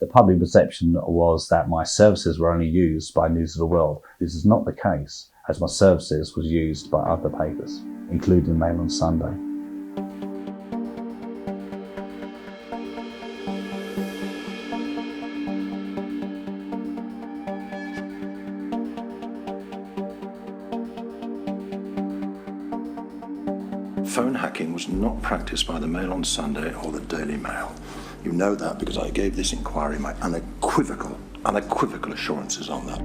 The public perception was that my services were only used by News of the World. This is not the case, as my services was used by other papers, including Mail on Sunday. Phone hacking was not practiced by the Mail on Sunday or the Daily Mail. You know that because I gave this inquiry my unequivocal assurances on that.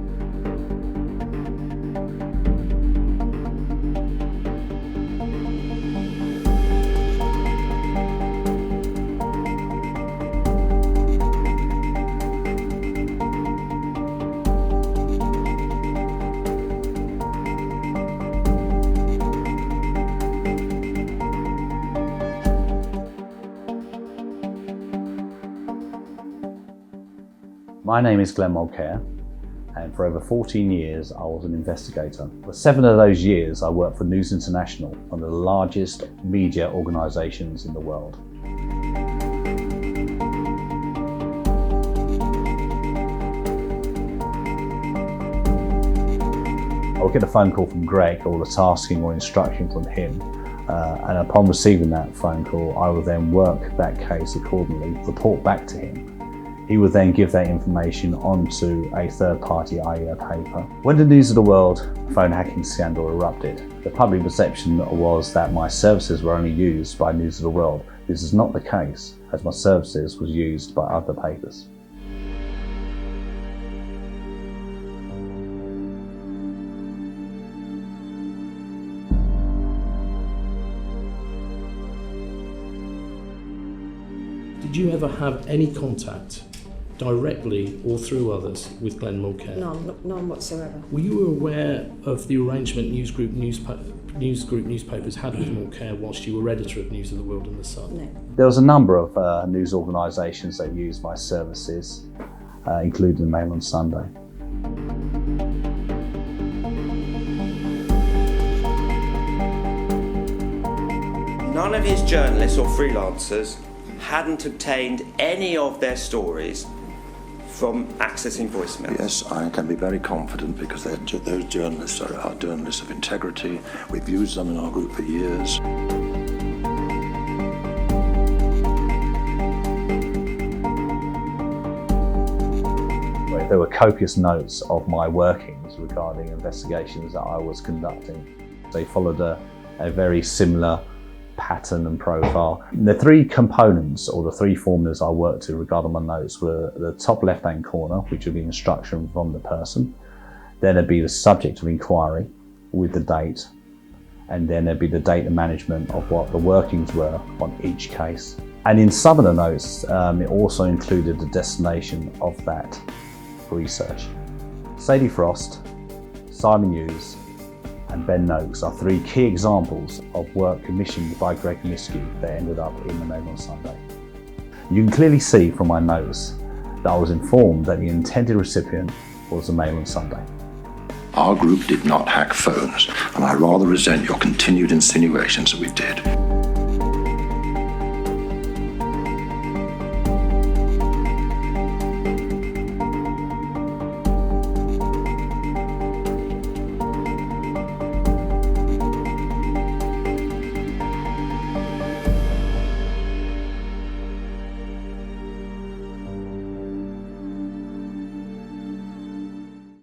My name is Glenn Mulcaire, and for over 14 years I was an investigator. For 7 of those years I worked for News International, one of the largest media organisations in the world. I would get a phone call from Greg, or a tasking or instruction from him, and upon receiving that phone call I will then work that case accordingly, report back to him. He would then give that information onto a third party, i.e. a paper. When the News of the World phone hacking scandal erupted, the public perception was that my services were only used by News of the World. This is not the case, as my services was used by other papers. Did you ever have any contact, directly or through others, with Glenn Mulcaire? None whatsoever. Were you aware of the arrangement News Group newspapers had with Mulcaire whilst you were editor of News of the World and the Sun? No. There was a number of news organisations that used my services, including Mail on Sunday. None of his journalists or freelancers hadn't obtained any of their stories from accessing voicemails. Yes, I can be very confident because those journalists are journalists of integrity. We've used them in our group for years. There were copious notes of my workings regarding investigations that I was conducting. They followed a very similar pattern and profile. The 3 components, or the 3 formulas I worked to regarding my notes, were the top left-hand corner, which would be instruction from the person. Then there'd be the subject of inquiry with the date, and then there'd be the data management of what the workings were on each case. And in some of the notes, it also included the destination of that research. Sadie Frost, Simon Hughes, and Ben Noakes are 3 key examples of work commissioned by Greg Miskey that ended up in the Mail on Sunday. You can clearly see from my notes that I was informed that the intended recipient was the Mail on Sunday. Our group did not hack phones, and I rather resent your continued insinuations that we did.